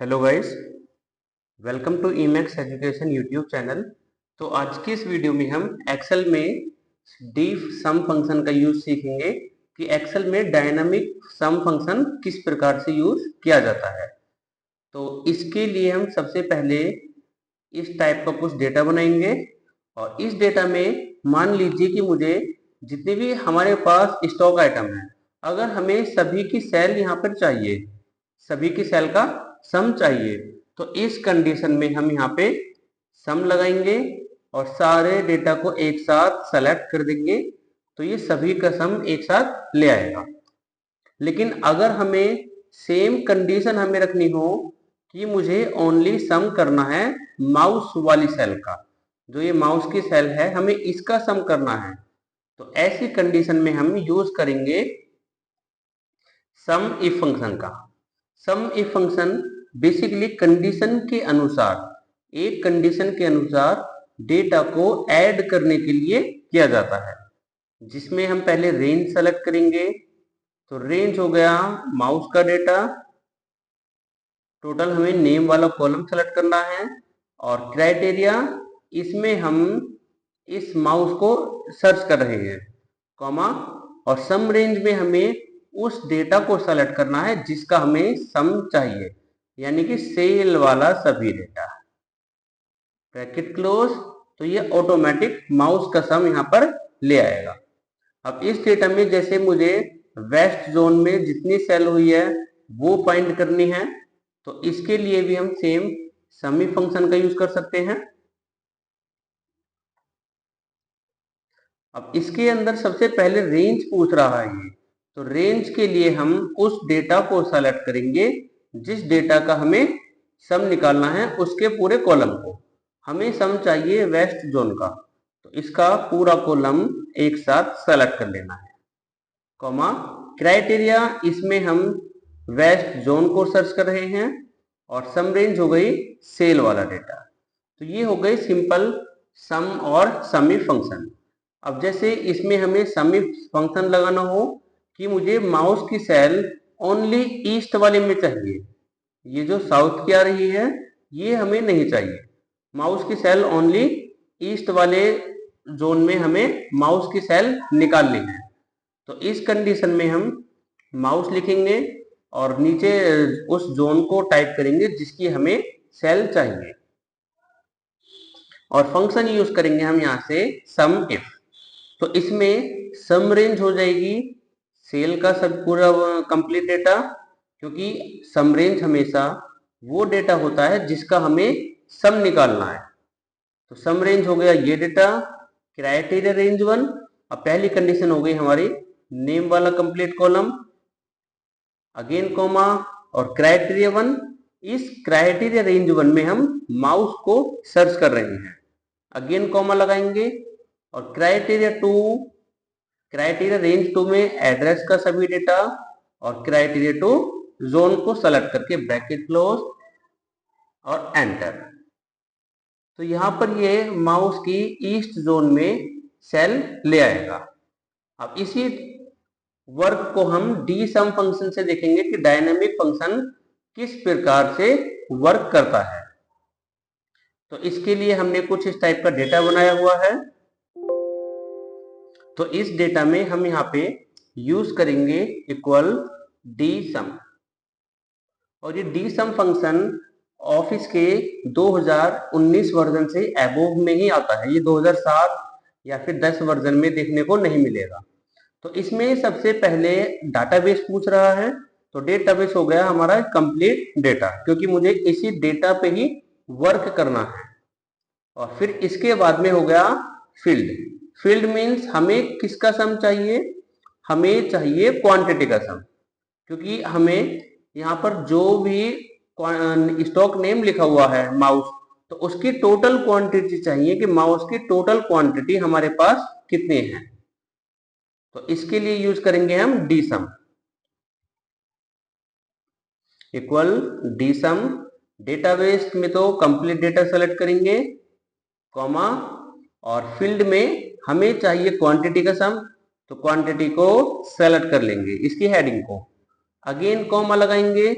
Hello guys, welcome to Emax education YouTube channel. तो आज की इस वीडियो में हम एक्सेल में डीफ सम फंक्शन का यूज सीखेंगे कि एक्सेल में डायनामिक सम फंक्शन किस प्रकार से यूज किया जाता है। तो इसके लिए हम सबसे पहले इस टाइप का कुछ डेटा बनाएंगे और इस डेटा में मान लीजिए कि मुझे जितने भी हमारे पास स्टॉक आइटम है, अगर हमें सभी की सेल यहाँ पर चाहिए, सभी की सेल का सम चाहिए, तो इस कंडीशन में हम यहाँ पे सम लगाएंगे और सारे डेटा को एक साथ सेलेक्ट कर देंगे, तो ये सभी का सम एक साथ ले आएगा। लेकिन अगर हमें सेम कंडीशन हमें रखनी हो कि मुझे ओनली सम करना है माउस वाली सेल का, जो ये माउस की सेल है हमें इसका सम करना है, तो ऐसी कंडीशन में हम यूज करेंगे सम इफ फंक्शन का। सम इफ फंक्शन बेसिकली कंडीशन के अनुसार, एक कंडीशन के अनुसार डेटा को ऐड करने के लिए किया जाता है, जिसमें हम पहले रेंज सेलेक्ट करेंगे। तो रेंज हो गया माउस का डेटा, टोटल हमें नेम वाला कॉलम सेलेक्ट करना है, और क्राइटेरिया इसमें हम इस माउस को सर्च कर रहे हैं, कॉमा, और सम रेंज में हमें उस डेटा को सेलेक्ट करना है जिसका हमें सम चाहिए, यानी कि सेल वाला सभी डेटा, ब्रैकेट क्लोज। तो ये ऑटोमेटिक माउस का सम यहाँ पर ले आएगा। अब इस डेटा में जैसे मुझे वेस्ट जोन में जितनी सेल हुई है वो फाइंड करनी है, तो इसके लिए भी हम सेम सम इफ फंक्शन का यूज कर सकते हैं। अब इसके अंदर सबसे पहले रेंज पूछ रहा है ये, तो रेंज के लिए हम उस डेटा को सेलेक्ट करेंगे जिस डेटा का हमें सम निकालना है, उसके पूरे कॉलम को। हमें सम चाहिए वेस्ट जोन का, तो इसका पूरा कॉलम एक साथ सेलेक्ट कर लेना है, कॉमा, क्राइटेरिया इसमें हम वेस्ट जोन को सर्च कर रहे हैं, और सम रेंज हो गई सेल वाला डेटा। तो ये हो गई सिंपल सम और सम इफ फंक्शन। अब जैसे इसमें हमें सम इफ फंक्शन लगाना हो कि मुझे माउस की सेल ओनली ईस्ट वाले में चाहिए, ये जो साउथ की आ रही है ये हमें नहीं चाहिए, माउस की सेल ओनली ईस्ट वाले जोन में हमें माउस की सेल निकालनी है। तो इस कंडीशन में हम माउस लिखेंगे और नीचे उस जोन को टाइप करेंगे जिसकी हमें सेल चाहिए, और फंक्शन यूज करेंगे हम यहाँ से सम इफ। तो इसमें सम रेंज हो जाएगी सेल का सब पूरा कंप्लीट डेटा, क्योंकि सम रेंज हमेशा वो डेटा होता है जिसका हमें सम निकालना है। तो सम रेंज हो गया ये डेटा, क्राइटेरिया रेंज 1। अब पहली कंडीशन हो गई हमारी नेम वाला कंप्लीट कॉलम, अगेन कॉमा, और क्राइटेरिया 1। इस क्राइटेरिया रेंज 1 में हम माउस को सर्च कर रहे हैं, अगेन कॉमा लगाएंगे, और क्राइटेरिया 2, क्राइटेरिया रेंज 2 में एड्रेस का सभी डेटा, और क्राइटेरिया 2 जोन को सेलेक्ट करके ब्रैकेट क्लोज और एंटर। तो यहां पर ये माउस की ईस्ट जोन में सेल ले आएगा। अब इसी वर्क को हम डी सम फंक्शन से देखेंगे कि डायनामिक फंक्शन किस प्रकार से वर्क करता है। तो इसके लिए हमने कुछ इस टाइप का डेटा बनाया हुआ है। तो इस डेटा में हम यहाँ पे यूज करेंगे इक्वल डी सम, और ये डी सम फंक्शन ऑफिस के 2019 वर्जन से एबोव में ही आता है, ये 2007 या फिर 10 वर्जन में देखने को नहीं मिलेगा। तो इसमें सबसे पहले डाटाबेस पूछ रहा है, तो डेटाबेस हो गया हमारा कंप्लीट डेटा, क्योंकि मुझे इसी डेटा पे ही वर्क करना है। और फिर इसके बाद में हो गया फील्ड। फील्ड मीन्स हमें किसका सम चाहिए, हमें चाहिए क्वांटिटी का सम, क्योंकि हमें यहाँ पर जो भी स्टॉक नेम लिखा हुआ है माउस, तो उसकी टोटल क्वांटिटी चाहिए कि माउस की टोटल क्वांटिटी हमारे पास कितने हैं। तो इसके लिए यूज करेंगे हम डी सम इक्वल डी सम। डेटाबेस में तो कंप्लीट डेटा सेलेक्ट करेंगे, कॉमा, और फील्ड में हमें चाहिए क्वांटिटी का सम, तो क्वांटिटी को सेलेक्ट कर लेंगे इसकी हेडिंग को, अगेन कॉमा लगाएंगे,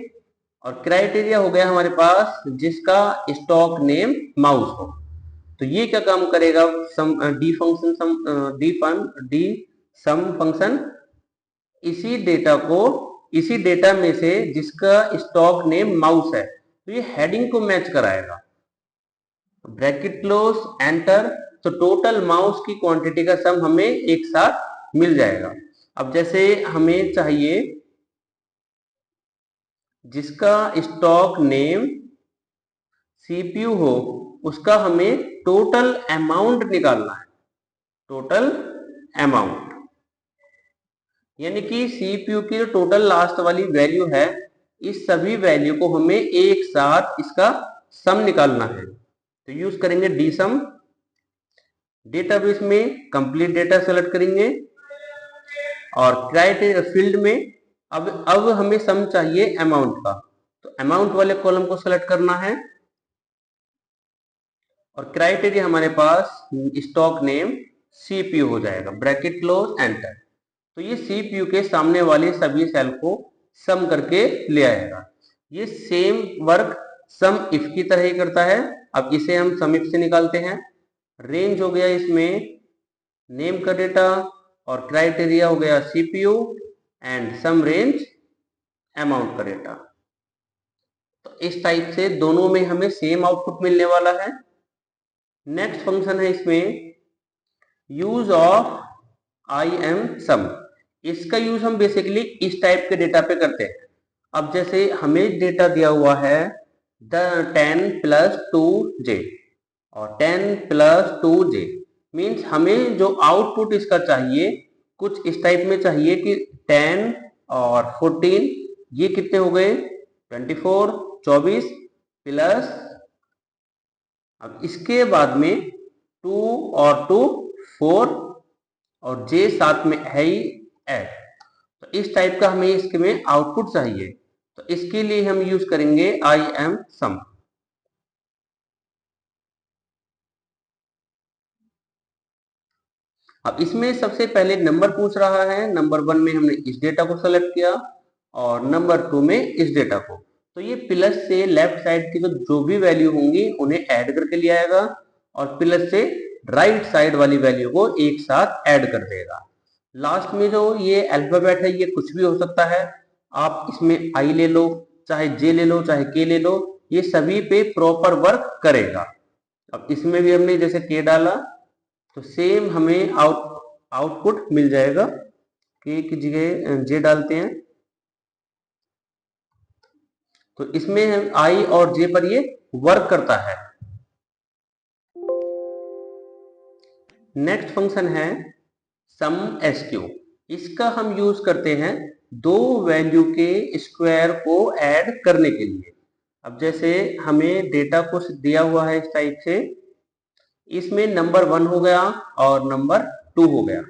और क्राइटेरिया हो गया हमारे पास जिसका स्टॉक नेम माउस हो। तो ये क्या काम करेगा, सम डी फंक्शन, डी सम फंक्शन इसी डेटा में से जिसका स्टॉक नेम माउस है, तो ये हेडिंग को मैच कराएगा। ब्रैकेट क्लोज, एंटर, तो टोटल माउस की क्वांटिटी का सम हमें एक साथ मिल जाएगा। अब जैसे हमें चाहिए जिसका स्टॉक नेम सीपीयू हो, उसका हमें टोटल अमाउंट निकालना है, टोटल अमाउंट, यानी कि सीपीयू की जो टोटल लास्ट वाली वैल्यू है, इस सभी वैल्यू को हमें एक साथ इसका सम निकालना है। तो यूज करेंगे डी सम। डेटाबेस में कंप्लीट डेटा सेलेक्ट करेंगे और क्राइटेरिया फील्ड में अब हमें सम चाहिए अमाउंट का, तो अमाउंट वाले कॉलम को सेलेक्ट करना है और क्राइटेरिया हमारे पास स्टॉक नेम सीपीयू हो जाएगा, ब्रैकेट क्लोज, एंटर। तो ये सीपीयू के सामने वाले सभी सेल को सम करके ले आएगा। ये सेम वर्क सम इफ की तरह ही करता है। अब इसे हम सम इफ से निकालते हैं। रेंज हो गया इसमें नेम का डेटा और क्राइटेरिया हो गया CPU and sum range amount का डेटा। तो इस टाइप से दोनों में हमें सेम आउटपुट मिलने वाला है। नेक्स्ट फंक्शन है इसमें यूज ऑफ आई एम सम। इसका यूज हम बेसिकली इस टाइप के डेटा पे करते हैं। अब जैसे हमें डेटा दिया हुआ है 10 प्लस 2j और 10 प्लस 2j, मीन्स हमें जो आउटपुट इसका चाहिए कुछ इस टाइप में चाहिए कि 10 और 14 ये कितने हो गए 24 प्लस, अब इसके बाद में 2 और 2 4 और j साथ में है ही ऐड। तो इस टाइप का हमें इसके में आउटपुट चाहिए, तो इसके लिए हम यूज करेंगे आई एम सम। अब इसमें सबसे पहले नंबर पूछ रहा है। नंबर 1 में हमने इस डेटा को सेलेक्ट किया और नंबर 2 में इस डेटा को। तो ये प्लस से लेफ्ट साइड की जो भी वैल्यू होंगी उन्हें ऐड करके ले आएगा और प्लस से राइट साइड वाली वैल्यू को एक साथ ऐड कर देगा। लास्ट में जो ये अल्फाबेट है ये कुछ भी हो सकता है। आप इसमें आई ले लो, चाहे जे ले लो, चाहे के ले लो, ये सभी पे प्रॉपर वर्क करेगा। अब इसमें भी हमने जैसे के डाला तो सेम हमें आउटपुट मिल जाएगा। के की जगह जे डालते हैं तो इसमें हम आई और जे पर ये वर्क करता है। नेक्स्ट फंक्शन है सम एसक्यू। इसका हम यूज करते हैं दो वैल्यू के स्क्वायर को ऐड करने के लिए। अब जैसे हमें डेटा कुछ दिया हुआ है इस टाइप से, इसमें नंबर 1 हो गया और नंबर 2 हो गया।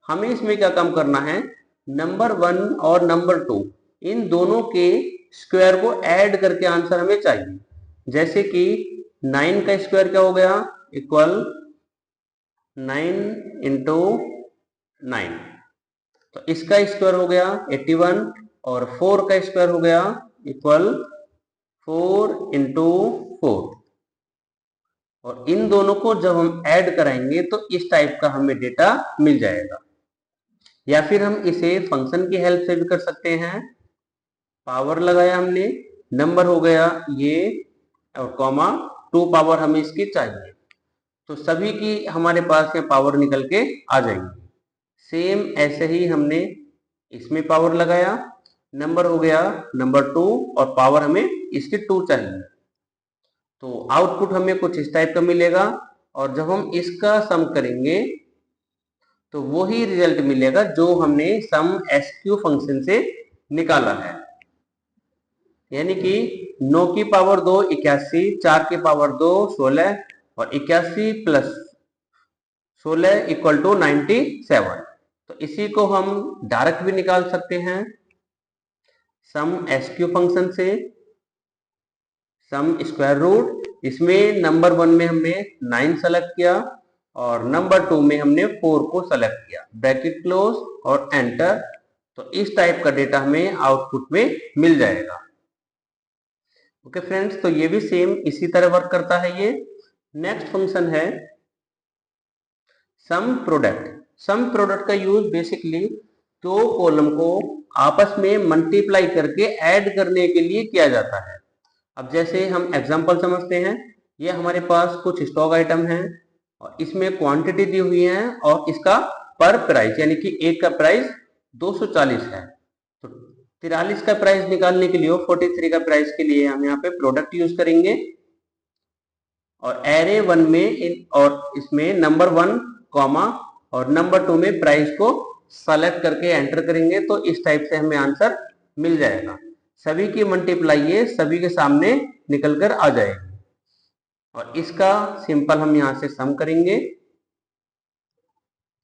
हमें इसमें क्या काम करना है, नंबर 1 और नंबर 2 इन दोनों के स्क्वायर को ऐड करके आंसर हमें चाहिए। जैसे कि 9 का स्क्वायर क्या हो गया, इक्वल 9 इंटू 9, तो इसका स्क्वायर हो गया 81 और 4 का स्क्वायर हो गया इक्वल 4 इंटू 4। और इन दोनों को जब हम ऐड कराएंगे तो इस टाइप का हमें डेटा मिल जाएगा। या फिर हम इसे फंक्शन की हेल्प से भी कर सकते हैं। पावर लगाया हमने, नंबर हो गया ये और कॉमा 2 पावर हमें इसकी चाहिए, तो सभी की हमारे पास यहाँ पावर निकल के आ जाएंगी। सेम ऐसे ही हमने इसमें पावर लगाया, नंबर हो गया नंबर 2 और पावर हमें इसकी 2 चाहिए, तो आउटपुट हमें कुछ इस टाइप का मिलेगा। और जब हम इसका सम करेंगे तो वही रिजल्ट मिलेगा जो हमने सम एसक्यू फंक्शन से निकाला है। यानी कि 9 की पावर 2 81, 4 की पावर 2 16 और 81 प्लस 16 इक्वल टू 97। तो इसी को हम डायरेक्ट भी निकाल सकते हैं सम एसक्यू फंक्शन से। सम स्क्वायर रूट, इसमें नंबर 1 में हमने 9 सेलेक्ट किया और नंबर 2 में हमने 4 को सेलेक्ट किया, ब्रैकेट क्लोज और एंटर। तो इस टाइप का डेटा हमें आउटपुट में मिल जाएगा। ओके फ्रेंड्स, तो ये भी सेम इसी तरह वर्क करता है। ये नेक्स्ट फंक्शन है सम प्रोडक्ट। सम प्रोडक्ट का यूज बेसिकली दो कॉलम को आपस में मल्टीप्लाई करके ऐड करने के लिए किया जाता है। अब जैसे हम एग्जांपल समझते हैं, ये हमारे पास कुछ स्टॉक आइटम है और इसमें क्वांटिटी दी हुई है और इसका पर प्राइस यानी कि एक का प्राइस 240 है। तो 43 का प्राइस निकालने के लिए 43 का प्राइस के लिए हम यहाँ पे प्रोडक्ट यूज करेंगे और एरे 1 में और इसमें नंबर 1 कॉमा और नंबर 2 में प्राइस को सेलेक्ट करके एंटर करेंगे तो इस टाइप से हमें आंसर मिल जाएगा। सभी की मल्टीप्लाई ये सभी के सामने निकल कर आ जाएगी और इसका सिंपल हम यहां से सम करेंगे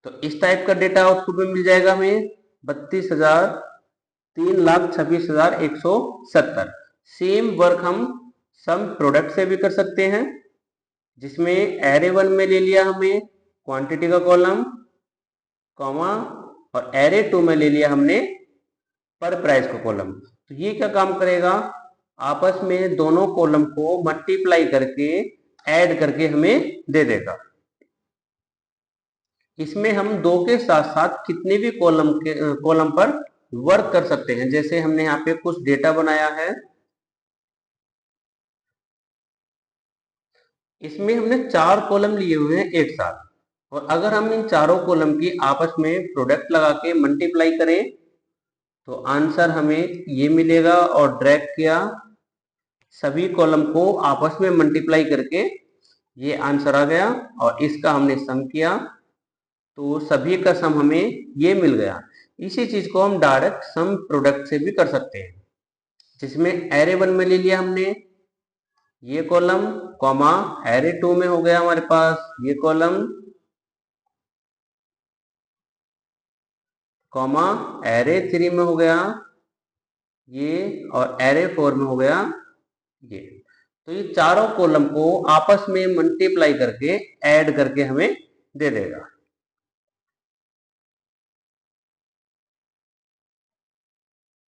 तो इस टाइप का डेटा आउटपुट में मिल जाएगा हमें 3,26,170। सेम वर्क हम सम प्रोडक्ट से भी कर सकते हैं, जिसमें एरे 1 में ले लिया हमने क्वांटिटी का कॉलम कॉमा और एरे 2 में ले लिया हमने पर प्राइस का कॉलम। तो ये क्या काम करेगा, आपस में दोनों कॉलम को मल्टीप्लाई करके ऐड करके हमें दे देगा। इसमें हम दो के साथ साथ कितने भी कॉलम पर वर्क कर सकते हैं। जैसे हमने यहाँ पे कुछ डेटा बनाया है, इसमें हमने 4 कॉलम लिए हुए हैं एक साथ और अगर हम इन चारों कॉलम की आपस में प्रोडक्ट लगा के मल्टीप्लाई करें तो आंसर हमें ये मिलेगा और ड्रैग किया सभी कॉलम को आपस में मल्टीप्लाई करके ये आंसर आ गया और इसका हमने सम किया तो सभी का सम हमें ये मिल गया। इसी चीज को हम डायरेक्ट सम प्रोडक्ट से भी कर सकते हैं, जिसमें एरे 1 में ले लिया हमने ये कॉलम कॉमा एरे 2 में हो गया हमारे पास ये कॉलम कॉमा एरे 3 में हो गया ये और एरे 4 में हो गया ये। तो ये चारों कॉलम को आपस में मल्टीप्लाई करके ऐड करके हमें दे देगा।